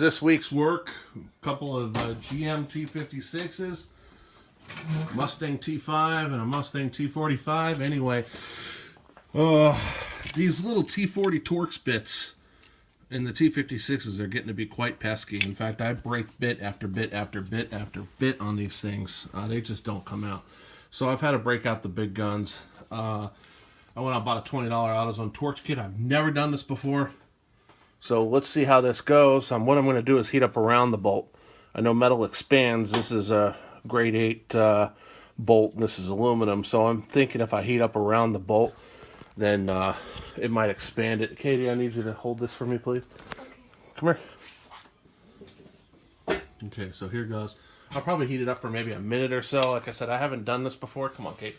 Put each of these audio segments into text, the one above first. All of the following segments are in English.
This week's work, a couple of GM T56s, Mustang T5 and a Mustang T45. Anyway, these little T40 Torx bits in the T56s are getting to be quite pesky. In fact, I break bit after bit after bit after bit on these things. They just don't come out. So I've had to break out the big guns. I went out and bought a $20 AutoZone torch kit. I've never done this before. So let's see how this goes. What I'm going to do is heat up around the bolt. I know metal expands. This is a grade 8 bolt, and this is aluminum. So I'm thinking if I heat up around the bolt, then it might expand it. Katie, I need you to hold this for me, please. Okay. Come here. Okay, so here goes. I'll probably heat it up for maybe a minute or so. Like I said, I haven't done this before. Come on, Kate.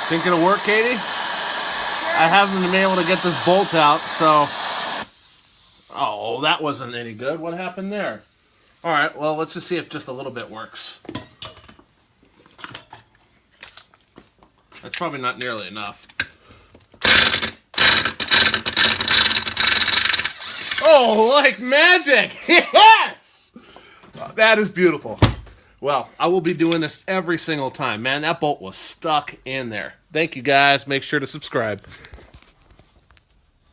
Think it'll work, Katie? Sure. I haven't been able to get this bolt out, so... Oh, that wasn't any good. What happened there? Alright, well, let's just see if just a little bit works. That's probably not nearly enough. Oh, like magic! Yes! That is beautiful. Well, I will be doing this every single time. Man, that bolt was stuck in there. Thank you, guys. Make sure to subscribe.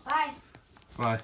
Bye. Bye.